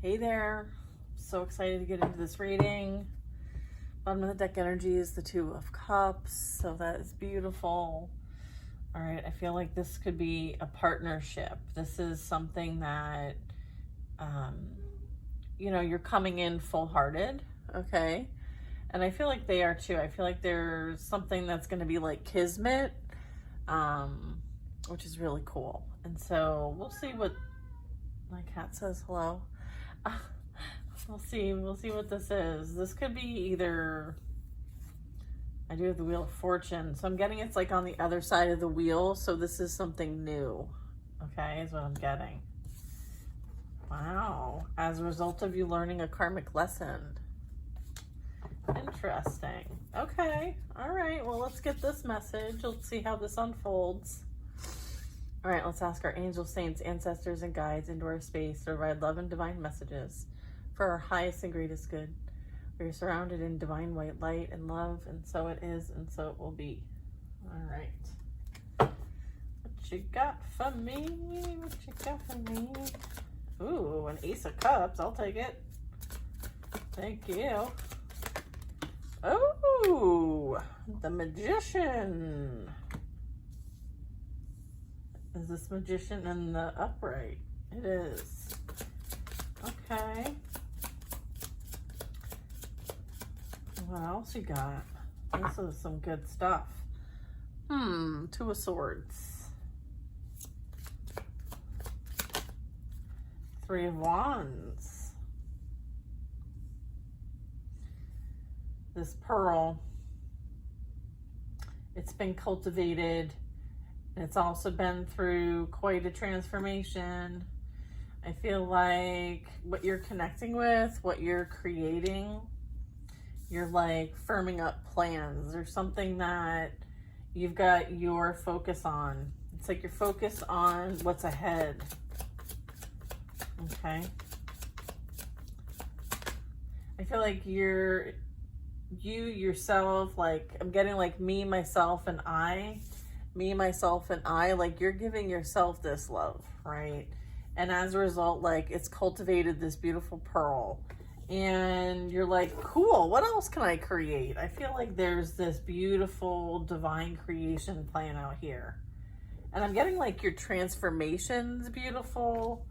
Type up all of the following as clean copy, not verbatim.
Hey there. So excited to get into this reading. Bottom of the deck energy is the Two of Cups, so that is beautiful. All right, I feel like this could be a partnership. This is something that, you're coming in full-hearted, okay? And I feel like they are too. I feel like there's something that's going to be like kismet, which is really cool. And so we'll see what my cat says. Hello. We'll see what this is. This could be either, I do have the Wheel of Fortune, so I'm getting it's like on the other side of the wheel, so this is something new, okay, is what I'm getting. Wow, as a result of you learning a karmic lesson. Interesting. Okay, all right, well, let's get this message. Let's see how this unfolds. All right, let's ask our angels, saints, ancestors, and guides into our space to provide love and divine messages for our highest and greatest good. We are surrounded in divine white light and love, and so it is, and so it will be. All right. What you got for me? What you got for me? Ooh, an Ace of Cups. I'll take it. Thank you. Oh, the Magician. Is this Magician in the upright? It is. Okay. What else you got? This is some good stuff. Two of Swords. Three of Wands. This pearl, it's been cultivated. It's also been through quite a transformation. I feel like what you're connecting with, what you're creating, you're like firming up plans. There's something that you've got your focus on. It's like you're focused on what's ahead. Okay. I feel like you yourself, like I'm getting like me, myself, and I, like you're giving yourself this love, right? And as a result, like it's cultivated this beautiful pearl. And you're like, cool, what else can I create? I feel like there's this beautiful divine creation plan out here. And I'm getting like your transformation's beautiful.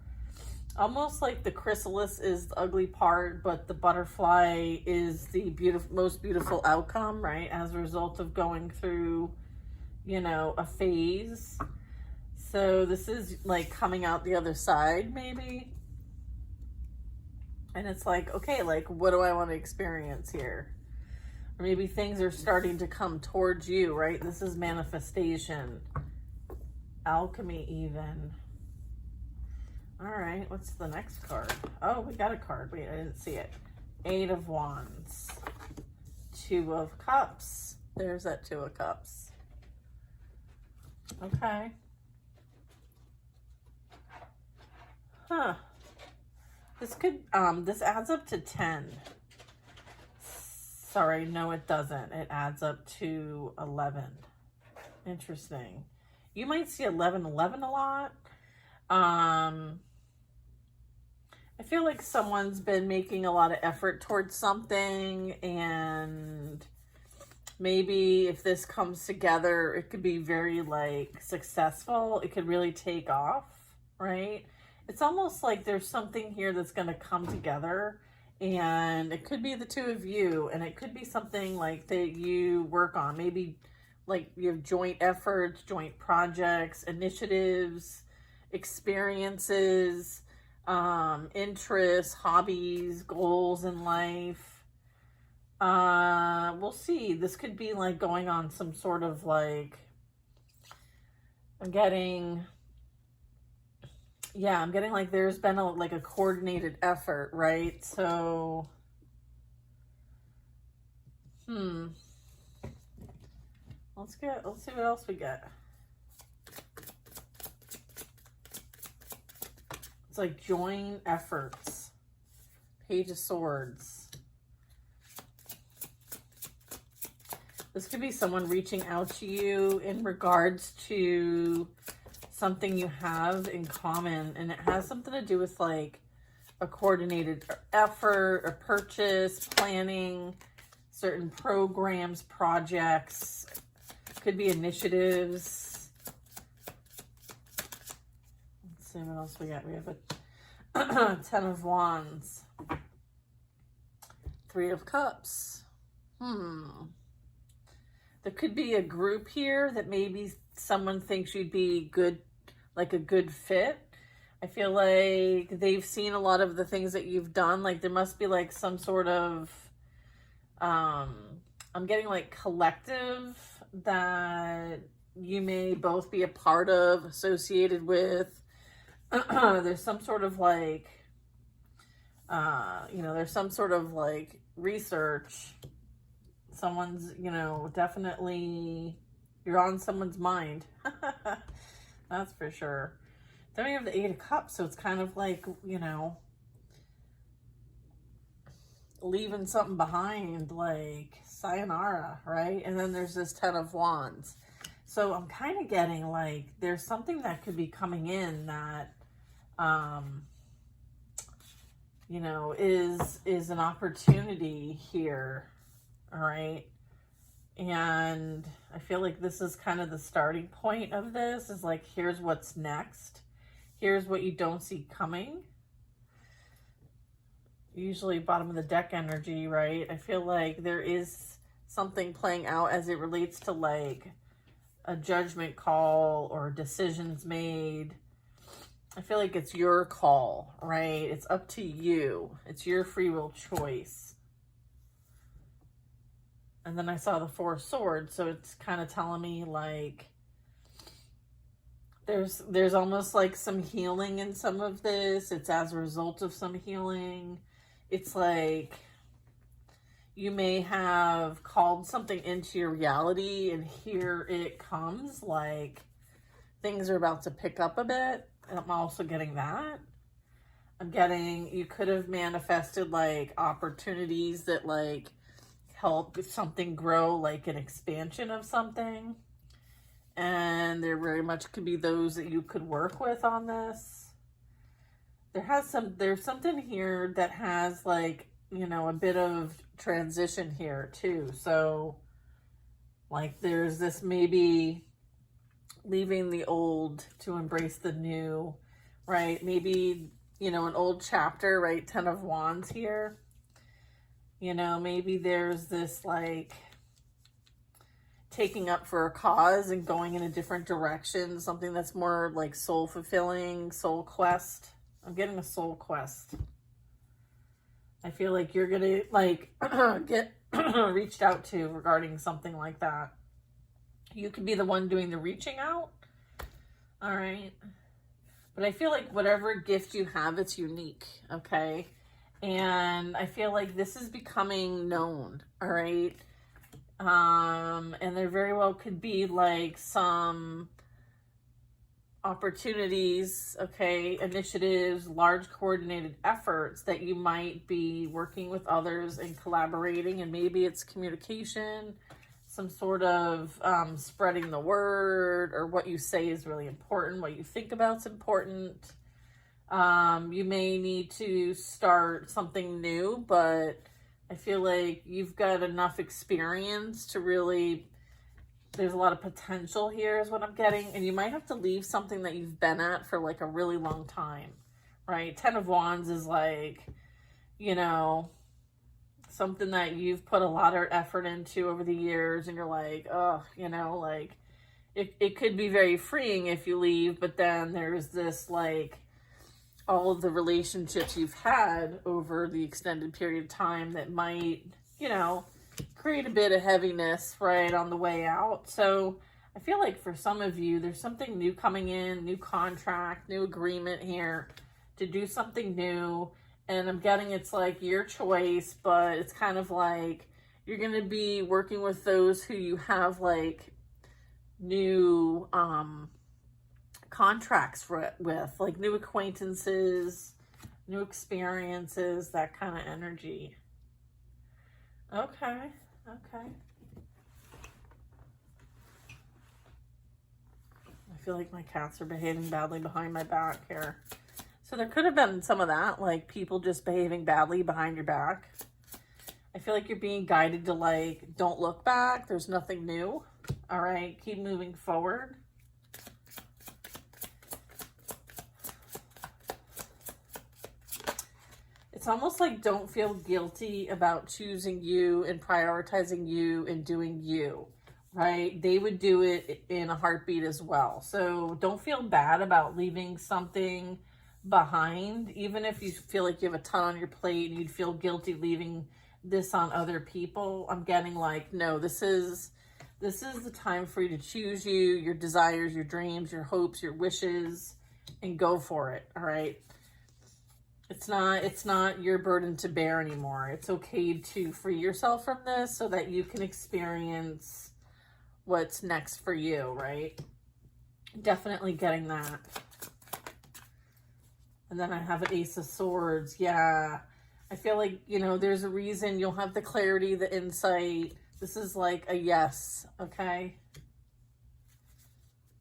Almost like the chrysalis is the ugly part, but the butterfly is the most beautiful outcome, right? As a result of going through, a phase. So this is like coming out the other side, maybe. And it's like, okay, like, what do I want to experience here? Or maybe things are starting to come towards you, right? This is manifestation. Alchemy, even. All right, what's the next card? Oh, we got a card. Wait, I didn't see it. Eight of Wands. Two of Cups. There's that Two of Cups. Okay. Huh. This could, this adds up to 10. Sorry, no, it doesn't. It adds up to 11. Interesting. You might see 11-11 a lot. I feel like someone's been making a lot of effort towards something, and maybe if this comes together, it could be very like successful. It could really take off, right? It's almost like there's something here that's going to come together, and it could be the two of you, and it could be something like that you work on. Maybe like you have joint efforts, joint projects, initiatives, experiences, interests, hobbies, goals in life. We'll see. This could be like going on some sort of like, I'm getting like there's been a coordinated effort, right? So, let's see what else we get. It's like joint efforts. Page of Swords. This could be someone reaching out to you in regards to something you have in common, and it has something to do with like a coordinated effort, a purchase, planning, certain programs, projects, could be initiatives. Let's see what else we got. We have a 10 of Wands, 3 of Cups. There could be a group here that maybe someone thinks you'd be good, like a good fit. I feel like they've seen a lot of the things that you've done. Like there must be like some sort of, I'm getting like collective that you may both be a part of, associated with. There's some sort of like, you know, there's some sort of like research. Someone's, you know, definitely, you're on someone's mind. That's for sure. Then we have the 8 of Cups, so it's kind of like, you know, leaving something behind, like sayonara, right? And then there's this 10 of Wands. So I'm kind of getting like there's something that could be coming in that, you know, is an opportunity here, all right? And I feel like this is kind of the starting point of this, is like, here's what's next. Here's what you don't see coming. Usually bottom of the deck energy, right? I feel like there is something playing out as it relates to like a judgment call or decisions made. I feel like it's your call, right? It's up to you. It's your free will choice. And then I saw the 4 of Swords, so it's kind of telling me like there's almost like some healing in some of this. It's as a result of some healing. It's like you may have called something into your reality and here it comes, like things are about to pick up a bit. And I'm also getting that. I'm getting, you could have manifested like opportunities that like help something grow, like an expansion of something. And there very much could be those that you could work with on this. There's something here that has like, you know, a bit of transition here too. So like there's this maybe leaving the old to embrace the new, right? Maybe, you know, an old chapter, right? 10 of Wands here. You know, maybe there's this like taking up for a cause and going in a different direction, something that's more like soul fulfilling, soul quest. I'm getting a soul quest. I feel like you're gonna like get reached out to regarding something like that. You could be the one doing the reaching out. All right. But I feel like whatever gift you have, it's unique. Okay. And I feel like this is becoming known. All right. And there very well could be like some opportunities, okay, initiatives, large coordinated efforts that you might be working with others and collaborating, and maybe it's communication, some sort of spreading the word, or what you say is really important, what you think about is important. You may need to start something new, but I feel like you've got enough experience to really, there's a lot of potential here is what I'm getting. And you might have to leave something that you've been at for like a really long time, right? 10 of Wands is like, you know, something that you've put a lot of effort into over the years, and you're like, oh, you know, like it could be very freeing if you leave, but then there's this like all of the relationships you've had over the extended period of time that might, you know, create a bit of heaviness right on the way out. So I feel like for some of you, there's something new coming in, new contract, new agreement here to do something new. And I'm getting it's like your choice, but it's kind of like you're going to be working with those who you have like new contracts with, like new acquaintances, new experiences, that kind of energy. Okay. I feel like my cats are behaving badly behind my back here. So there could have been some of that, like people just behaving badly behind your back. I feel like you're being guided to like, don't look back. There's nothing new. All right, keep moving forward. It's almost like don't feel guilty about choosing you and prioritizing you and doing you, right? They would do it in a heartbeat as well. So don't feel bad about leaving something behind, even if you feel like you have a ton on your plate and you'd feel guilty leaving this on other people. I'm getting like, no, this is the time for you to choose you, your desires, your dreams, your hopes, your wishes, and go for it. All right. It's not your burden to bear anymore. It's okay to free yourself from this so that you can experience what's next for you, right? Definitely getting that. And then I have an Ace of Swords. Yeah. I feel like, you know, there's a reason you'll have the clarity, the insight. This is like a yes, okay?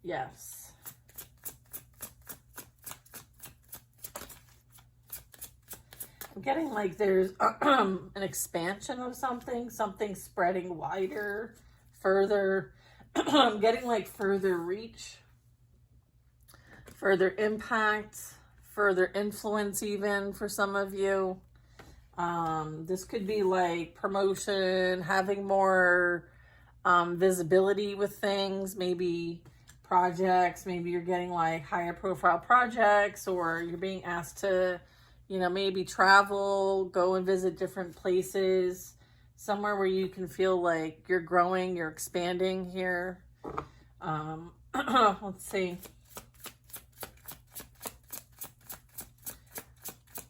Yes. I'm getting like there's an expansion of something spreading wider, further. I'm getting like further reach, further impact, further influence even for some of you. This could be like promotion, having more visibility with things, maybe projects, maybe you're getting like higher profile projects, or you're being asked to, you know, maybe travel, go and visit different places, somewhere where you can feel like you're growing, you're expanding here. Let's see.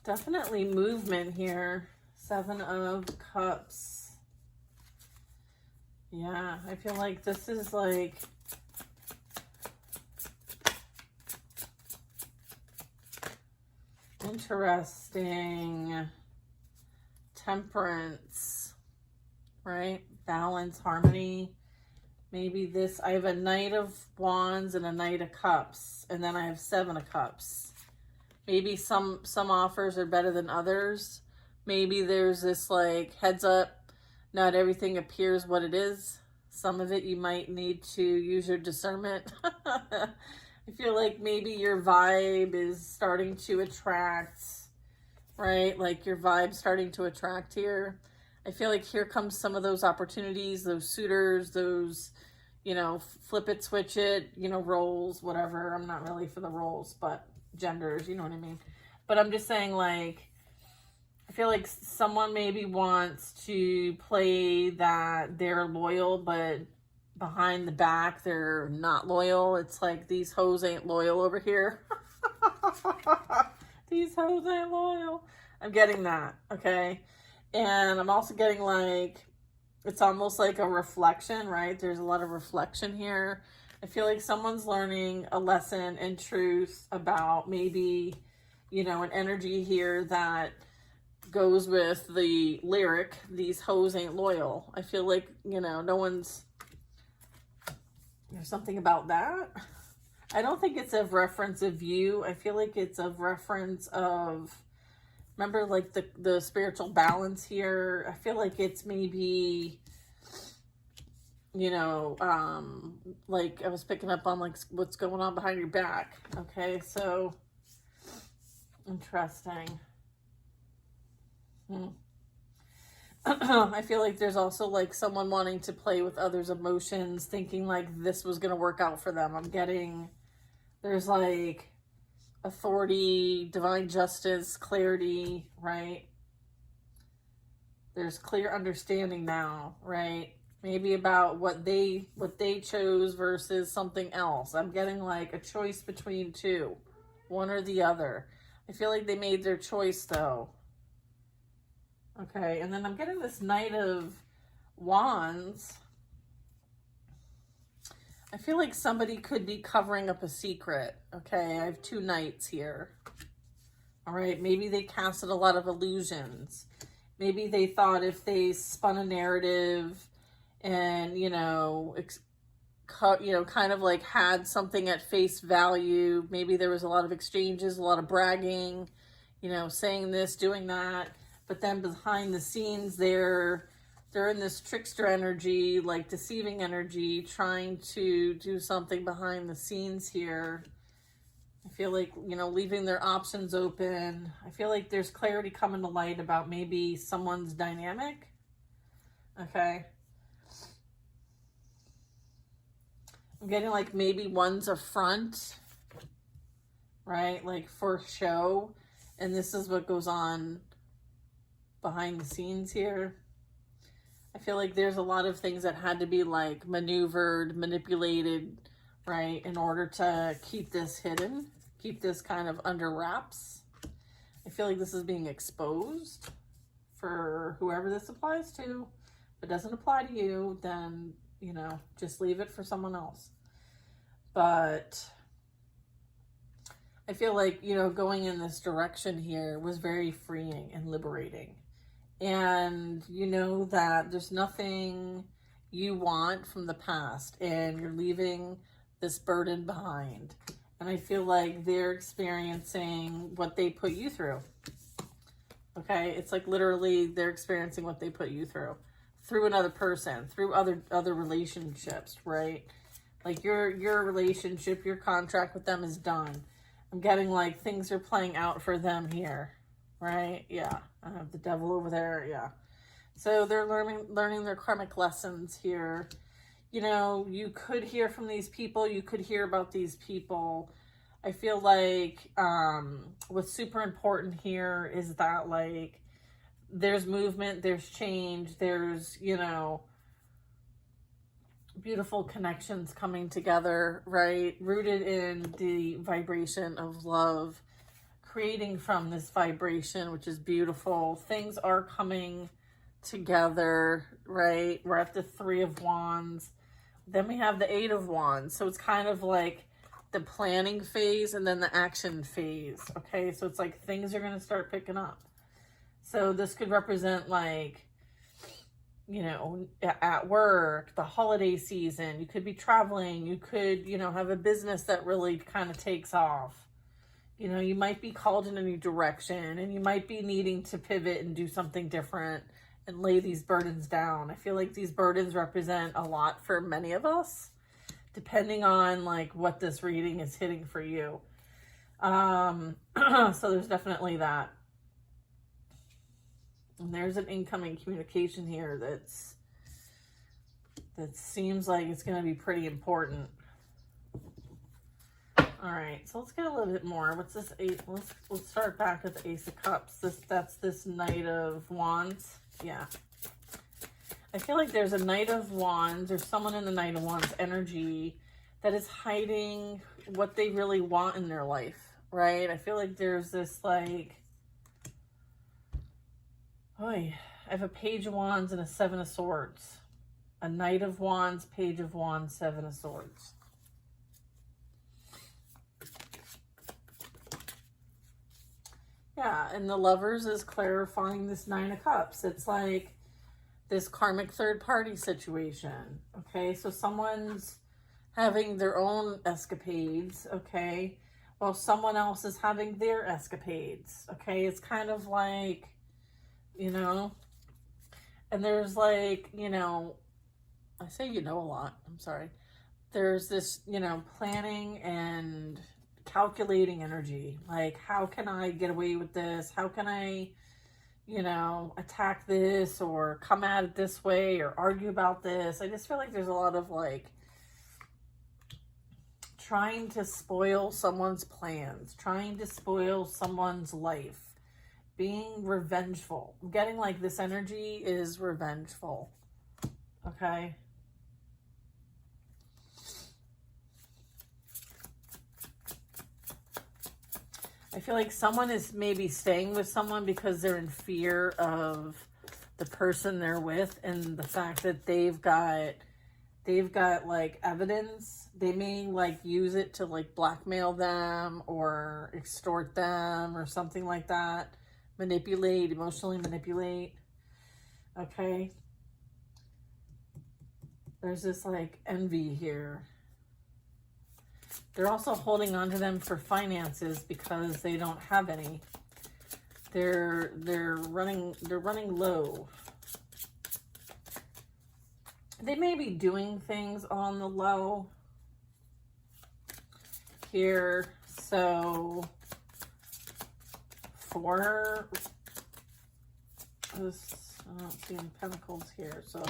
Definitely movement here. 7 of Cups. Yeah, I feel like this is like interesting. Temperance, right? Balance, harmony. Maybe this, I have a Knight of Wands and a Knight of Cups, and then I have 7 of Cups. Maybe some offers are better than others. Maybe there's this like heads up, not everything appears what it is. Some of it you might need to use your discernment. I feel like maybe your vibe is starting to attract, right? Like your vibe's starting to attract here. I feel like here comes some of those opportunities, those suitors, those, you know, flip it, switch it, you know, roles, whatever. I'm not really for the roles, but genders, you know what I mean? But I'm just saying, like, I feel like someone maybe wants to play that they're loyal, but behind the back, they're not loyal. It's like, these hoes ain't loyal over here. These hoes ain't loyal. I'm getting that, okay? And I'm also getting like, it's almost like a reflection, right? There's a lot of reflection here. I feel like someone's learning a lesson in truth about maybe, you know, an energy here that goes with the lyric, these hoes ain't loyal. I feel like, you know, no one's, there's something about that. I don't think it's of reference of you. I feel like it's of reference of, remember like the spiritual balance here. I feel like it's maybe, you know, like I was picking up on like what's going on behind your back. Okay, so interesting. I feel like there's also like someone wanting to play with others' emotions, thinking like this was going to work out for them. I'm getting, there's like authority, divine justice, clarity, right? There's clear understanding now, right? Maybe about what they chose versus something else. I'm getting like a choice between two, one or the other. I feel like they made their choice though. Okay, and then I'm getting this Knight of Wands. I feel like somebody could be covering up a secret. Okay, I have 2 knights here. All right, maybe they casted a lot of illusions. Maybe they thought if they spun a narrative and, you know, you know, kind of like had something at face value. Maybe there was a lot of exchanges, a lot of bragging, you know, saying this, doing that. But then behind the scenes, they're in this trickster energy, like deceiving energy, trying to do something behind the scenes here. I feel like, you know, leaving their options open. I feel like there's clarity coming to light about maybe someone's dynamic. Okay. I'm getting like maybe one's a front, right? Like for show. And this is what goes on behind the scenes here. I feel like there's a lot of things that had to be like maneuvered, manipulated, right? In order to keep this hidden, keep this kind of under wraps. I feel like this is being exposed for whoever this applies to. If it doesn't apply to you, then, you know, just leave it for someone else. But I feel like, you know, going in this direction here was very freeing and liberating. And you know that there's nothing you want from the past, and you're leaving this burden behind. And I feel like they're experiencing what they put you through. Okay? It's like literally they're experiencing what they put you through another person, through other relationships, right? Like your relationship, your contract with them is done. I'm getting like things are playing out for them here, right? Yeah, I have the devil over there. Yeah, so they're learning their karmic lessons here. You know, you could hear from these people. You could hear about these people. I feel like what's super important here is that like there's movement, there's change, there's, you know, beautiful connections coming together, right? Rooted in the vibration of love, creating from this vibration, which is beautiful. Things are coming together, right? We're at the 3 of Wands. Then we have the 8 of Wands. So it's kind of like the planning phase and then the action phase. Okay, so it's like things are going to start picking up. So this could represent like, you know, at work, the holiday season, you could be traveling, you could, you know, have a business that really kind of takes off. You know, you might be called in a new direction, and you might be needing to pivot and do something different and lay these burdens down. I feel like these burdens represent a lot for many of us, depending on like what this reading is hitting for you. So there's definitely that. And there's an incoming communication here that seems like it's going to be pretty important. All right, so let's get a little bit more. What's this 8? Let's start back with the Ace of Cups. That's this Knight of Wands. Yeah. I feel like there's a Knight of Wands or someone in the Knight of Wands energy that is hiding what they really want in their life, right? I feel like there's this like, I have a Page of Wands and a 7 of Swords. A Knight of Wands, Page of Wands, 7 of Swords. Yeah, and the Lovers is clarifying this 9 of Cups. It's like this karmic third party situation. Okay, so someone's having their own escapades, okay, while someone else is having their escapades. Okay, it's kind of like, you know, and there's like, you know, I say you know a lot, I'm sorry. There's this, you know, planning and calculating energy. Like, how can I get away with this? How can I, you know, attack this or come at it this way or argue about this? I just feel like there's a lot of like trying to spoil someone's plans, trying to spoil someone's life, being revengeful. I'm getting like this energy is revengeful. Okay. I feel like someone is maybe staying with someone because they're in fear of the person they're with and the fact that they've got like evidence. They may like use it to like blackmail them or extort them or something like that. Manipulate, emotionally manipulate. Okay. There's this like envy here. They're also holding on to them for finances because they don't have any. They're running low. They may be doing things on the low here. So for this, I don't see any pentacles here. So,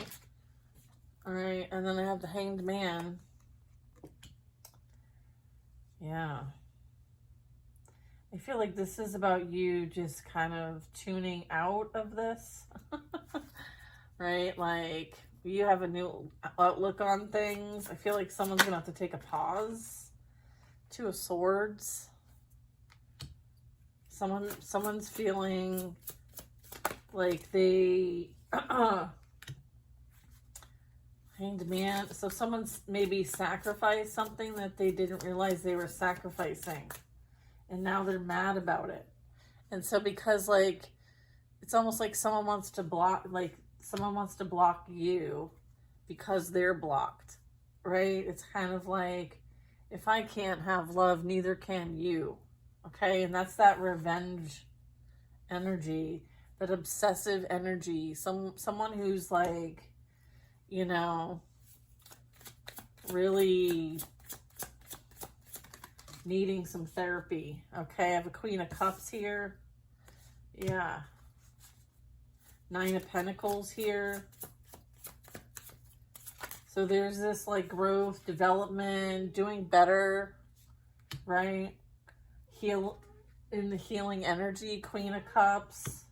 all right. And then I have the Hanged Man. Yeah. I feel like this is about you just kind of tuning out of this, right? Like you have a new outlook on things. I feel like someone's going to have to take a pause. Two of Swords. Someone's feeling like they, Hanged Man. So someone's maybe sacrificed something that they didn't realize they were sacrificing. And now they're mad about it. And so because like, it's almost like someone wants to block you because they're blocked, right? It's kind of like, if I can't have love, neither can you. Okay. And that's that revenge energy, that obsessive energy. Someone who's like, you know, really needing some therapy. Okay, I have a Queen of Cups here. Yeah. Nine of Pentacles here. So there's this like growth, development, doing better, right? Heal in the healing energy, Queen of Cups.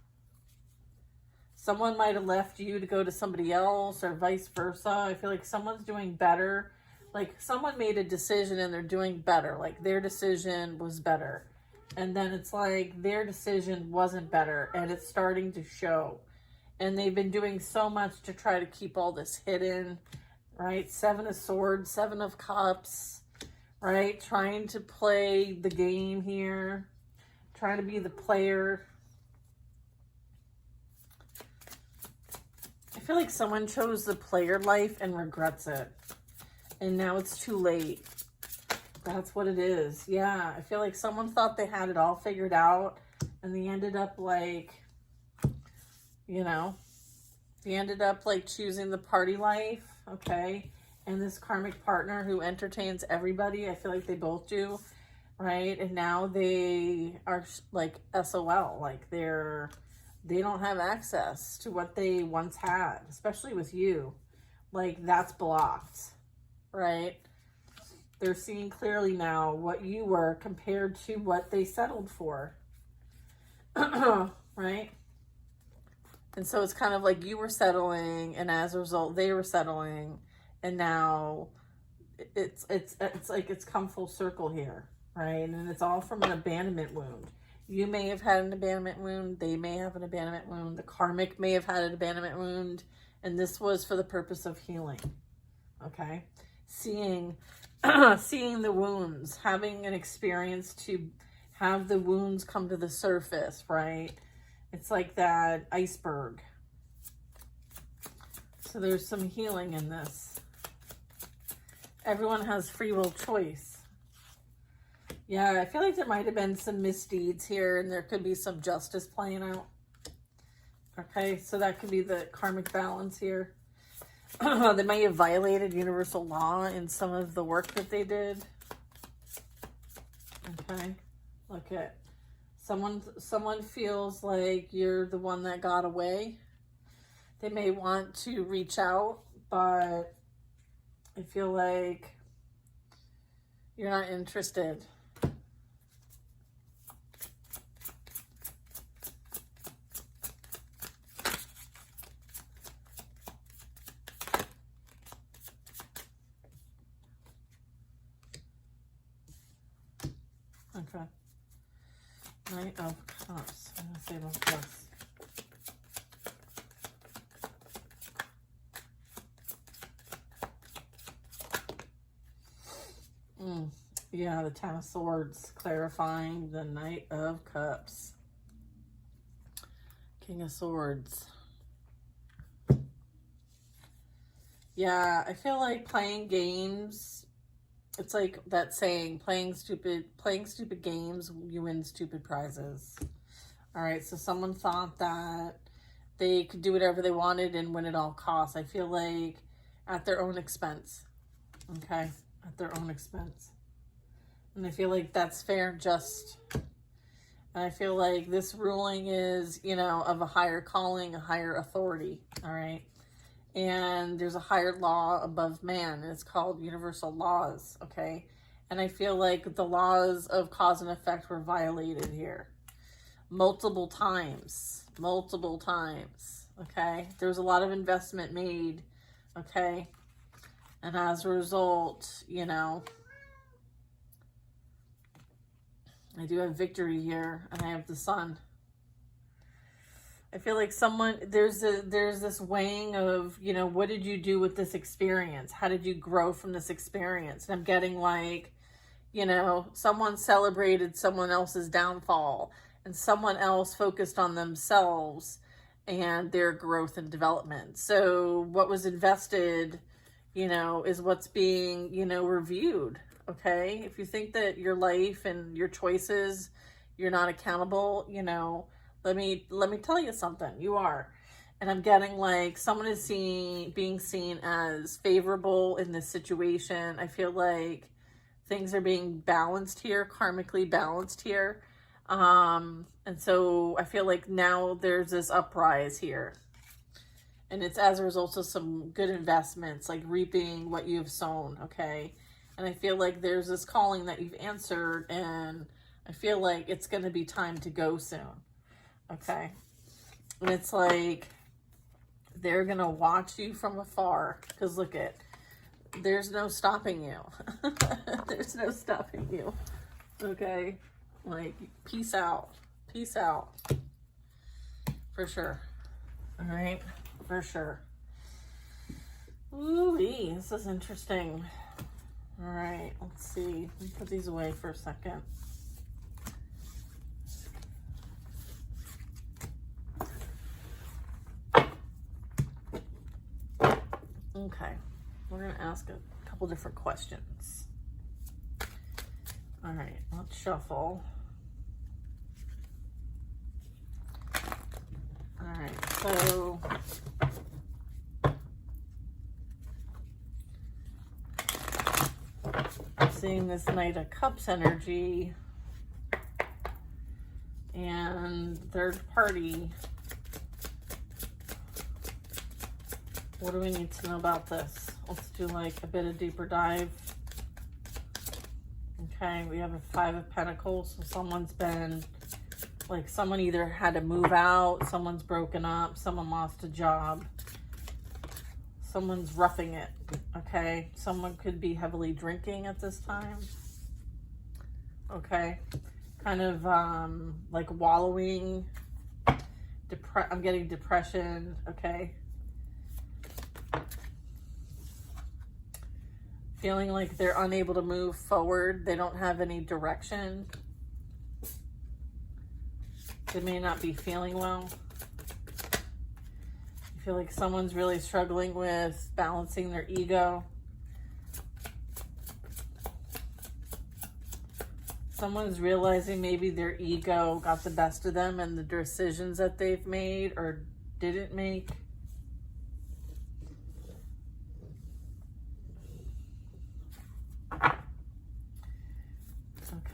Someone might have left you to go to somebody else or vice versa. I feel like someone's doing better. Like someone made a decision and they're doing better. Like their decision was better. And then it's like their decision wasn't better and it's starting to show. And they've been doing so much to try to keep all this hidden, right? Seven of Swords, Seven of Cups, right? Trying to play the game here. Trying to be the player. I feel like someone chose the player life and regrets it. And now it's too late. That's what it is. Yeah, I feel like someone thought they had it all figured out. And they ended up like, you know, they ended up like choosing the party life. Okay. And this karmic partner who entertains everybody. I feel like they both do. Right. And now they are like SOL. Like they don't have access to what they once had, especially with you. Like that's blocked, right? They're seeing clearly now what you were compared to what they settled for, right? And so it's kind of like you were settling, and as a result, they were settling, and now it's like it's come full circle here, right? And it's all from an abandonment wound. You may have had an abandonment wound. They may have an abandonment wound. The karmic may have had an abandonment wound. And this was for the purpose of healing. Okay? Seeing the wounds. Having an experience to have the wounds come to the surface, right? It's like that iceberg. So there's some healing in this. Everyone has free will choice. Yeah, I feel like there might have been some misdeeds here and there could be some justice playing out. Okay, so that could be the karmic balance here. They may have violated universal law in some of the work that they did. Okay, look at someone feels like you're the one that got away. They may want to reach out, but I feel like you're not interested. Okay. Knight of Cups. I'm going to say those Cups. Yeah, the Ten of Swords clarifying the Knight of Cups. King of Swords. Yeah, I feel like playing games, it's like that saying, playing stupid games, you win stupid prizes. All right, so someone thought that they could do whatever they wanted and win at all costs. I feel like at their own expense. Okay, at their own expense. And I feel like that's fair and just. And I feel like this ruling is, of a higher calling, a higher authority. All right. And there's a higher law above man, and it's called universal laws. Okay. And I feel like the laws of cause and effect were violated here multiple times. Okay. There was a lot of investment made. Okay. And as a result, I do have victory here, and I have the sun. I feel like there's this weighing of, what did you do with this experience? How did you grow from this experience? And I'm getting like, someone celebrated someone else's downfall, and someone else focused on themselves and their growth and development. So what was invested, is what's being, reviewed. Okay. If you think that your life and your choices, you're not accountable, let me tell you something. You are. And I'm getting like someone is being seen as favorable in this situation. I feel like things are being balanced here, karmically balanced here. And so I feel like now there's this uprise here. And it's as a result of some good investments, like reaping what you've sown, okay? And I feel like there's this calling that you've answered, and I feel like it's going to be time to go soon, okay? And it's like they're going to watch you from afar, because look at, there's no stopping you. There's no stopping you, okay? Like, peace out. Peace out. For sure. All right? For sure. Ooh-wee, this is interesting. All right, let's see. Let me put these away for a second. Okay, we're going to ask a couple different questions. All right, let's shuffle. All right, so I'm seeing this Knight of Cups energy and third party. What do we need to know about this? Let's do like a bit of deeper dive. Okay, we have a Five of Pentacles. So someone's been, like, someone either had to move out, someone's broken up, someone lost a job, someone's roughing it, okay? Someone could be heavily drinking at this time, okay? Kind of like wallowing, I'm getting depression, okay? Feeling like they're unable to move forward. They don't have any direction. They may not be feeling well. I feel like someone's really struggling with balancing their ego. Someone's realizing maybe their ego got the best of them and the decisions that they've made or didn't make.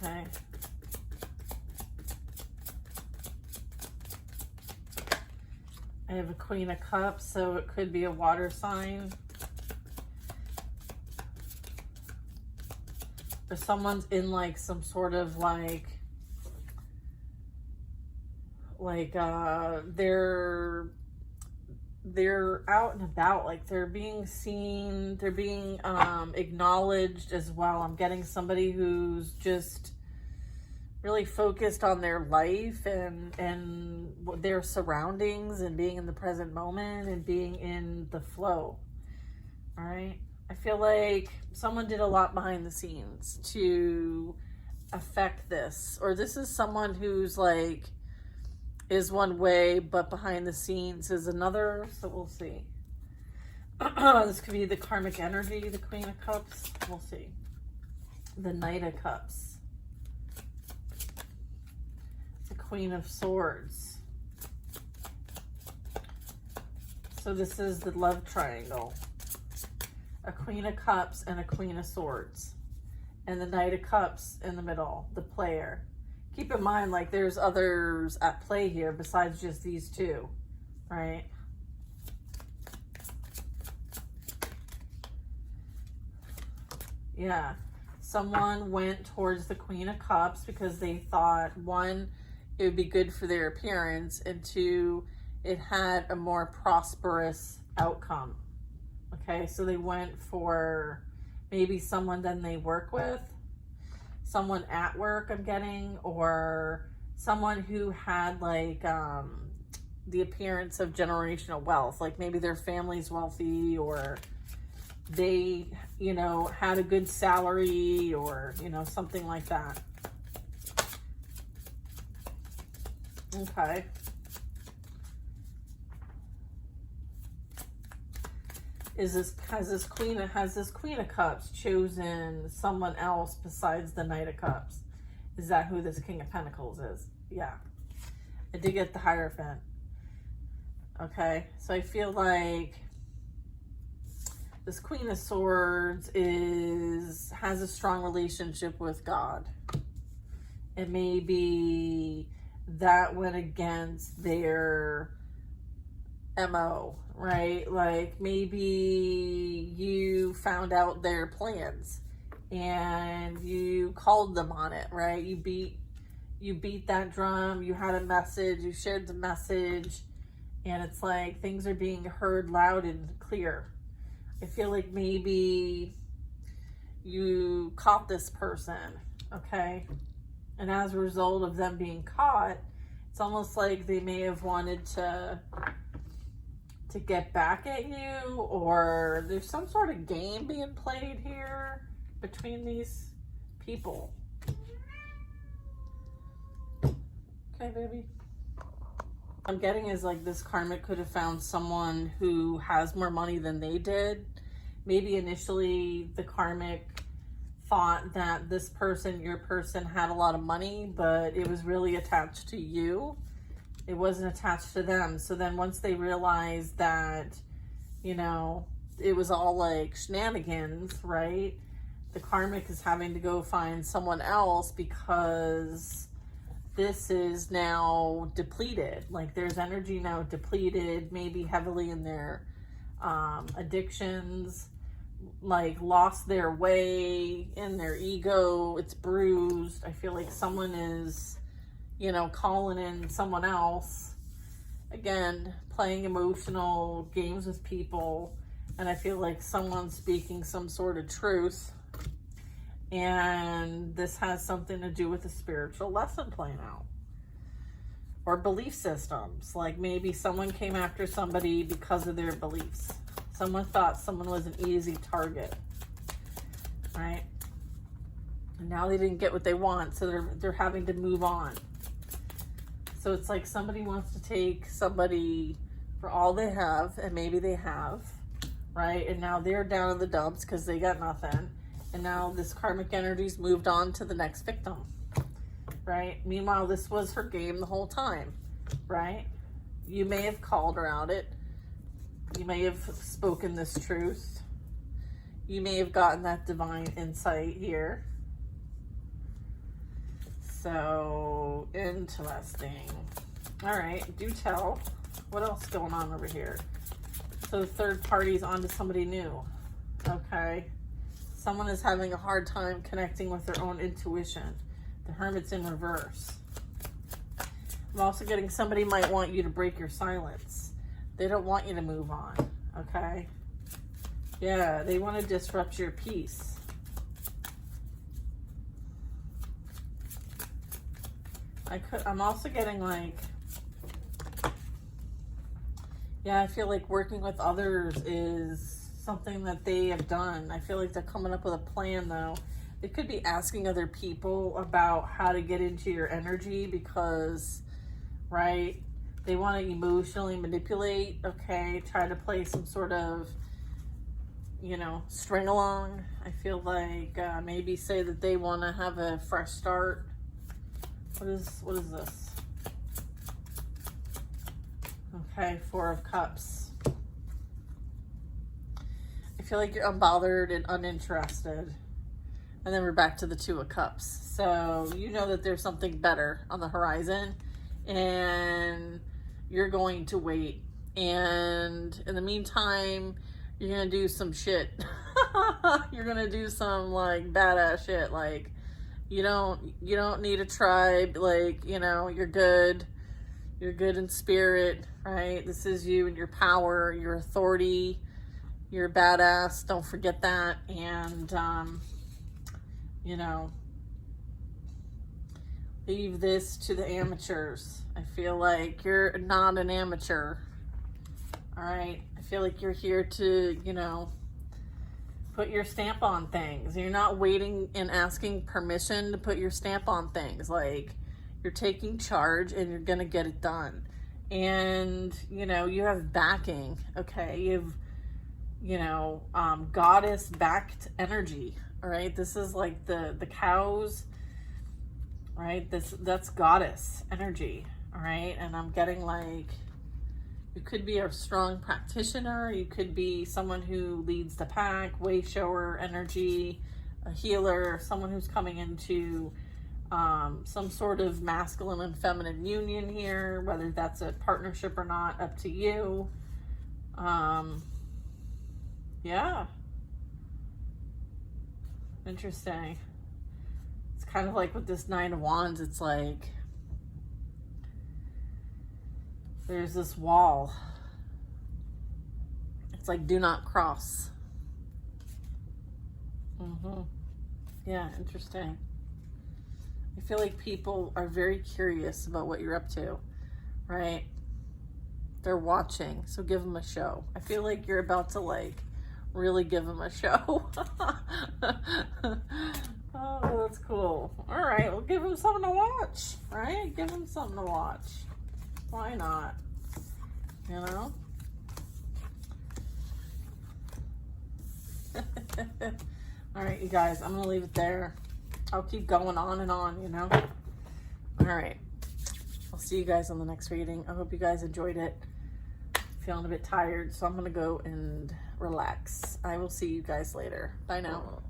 Okay. I have a Queen of Cups, so it could be a water sign. Or someone's in like some sort of like they're out and about, like they're being seen, they're being acknowledged as well. I'm getting somebody who's just really focused on their life and their surroundings and being in the present moment and being in the flow. All right. I feel like someone did a lot behind the scenes to affect this, or this is someone who's like, is one way, but behind the scenes is another. So we'll see. This could be the karmic energy, the Queen of Cups. We'll see. The Knight of Cups. The Queen of Swords. So this is the love triangle. A Queen of Cups and a Queen of Swords. And the Knight of Cups in the middle, the player. Keep in mind, like, there's others at play here besides just these two, right? Yeah. Someone went towards the Queen of Cups because they thought, one, it would be good for their appearance, and two, it had a more prosperous outcome. Okay, so they went for maybe someone then they work with, someone at work I'm getting, or someone who had like the appearance of generational wealth, like maybe their family's wealthy, or they, you know, had a good salary, or, you know, something like that. Okay. Has this Queen of Cups chosen someone else besides the Knight of Cups? Is that who this King of Pentacles is? Yeah. I did get the Hierophant. Okay. So I feel like this Queen of Swords has a strong relationship with God. It may be that went against their MO, right? Like maybe you found out their plans and you called them on it, right? You beat that drum, you had a message, you shared the message, and it's like things are being heard loud and clear. I feel like maybe you caught this person, okay? And as a result of them being caught, it's almost like they may have wanted to get back at you, or there's some sort of game being played here between these people. Okay, baby. I'm getting is like this karmic could have found someone who has more money than they did. Maybe initially the karmic thought that this person, your person, had a lot of money, but it was really attached to you. It wasn't attached to them. So then once they realized that, you know, it was all like shenanigans, right? The karmic is having to go find someone else because this is now depleted. Like there's energy now depleted, maybe heavily in their addictions, like lost their way in their ego. It's bruised. I feel like someone is, you know, calling in someone else. Again, playing emotional games with people. And I feel like someone's speaking some sort of truth. And this has something to do with a spiritual lesson playing out. Or belief systems. Like maybe someone came after somebody because of their beliefs. Someone thought someone was an easy target. Right? And now they didn't get what they want, so they're having to move on. So it's like somebody wants to take somebody for all they have, and maybe they have, right? And now they're down in the dumps because they got nothing. And now this karmic energy's moved on to the next victim, right? Meanwhile, this was her game the whole time, right? You may have called her out it. You may have spoken this truth. You may have gotten that divine insight here. So, interesting. All right, do tell. What else is going on over here? So the third party's onto somebody new. Okay. Someone is having a hard time connecting with their own intuition. The Hermit's in reverse. I'm also getting somebody might want you to break your silence. They don't want you to move on. Okay. Yeah, they want to disrupt your peace. I'm also getting like, yeah, I feel like working with others is something that they have done. I feel like they're coming up with a plan though. They could be asking other people about how to get into your energy because, right, they want to emotionally manipulate, okay, try to play some sort of you know, string along. I feel like maybe say that they want to have a fresh start. What is this? Okay, Four of Cups. I feel like you're unbothered and uninterested. And then we're back to the Two of Cups. So you know that there's something better on the horizon, and you're going to wait. And in the meantime, you're gonna do some shit. You're gonna do some like badass shit. Like you don't need a tribe. Like, you know, you're good. You're good in spirit, right? This is you and your power, your authority. You're a badass. Don't forget that. And you know, leave this to the amateurs. I feel like you're not an amateur. All right. I feel like you're here to, you know, put your stamp on things. You're not waiting and asking permission to put your stamp on things. Like, you're taking charge and you're going to get it done. And, you know, you have backing. Okay. You have, you know, goddess backed energy. All right. This is like the cows, right? That's goddess energy. All right. And I'm getting like, you could be a strong practitioner. You could be someone who leads the pack, way shower energy, a healer, someone who's coming into some sort of masculine and feminine union here, whether that's a partnership or not, up to you. Yeah. Interesting. It's kind of like with this Nine of Wands, it's like there's this wall. It's like, do not cross. Yeah, interesting. I feel like people are very curious about what you're up to, right? They're watching, so give them a show. I feel like you're about to like really give them a show. Oh, that's cool. All right, we'll give them something to watch, right? Give them something to watch. Why not? You know? All right, you guys, I'm going to leave it there. I'll keep going on and on, you know? All right. I'll see you guys on the next reading. I hope you guys enjoyed it. Feeling a bit tired, so I'm going to go and relax. I will see you guys later. Bye now.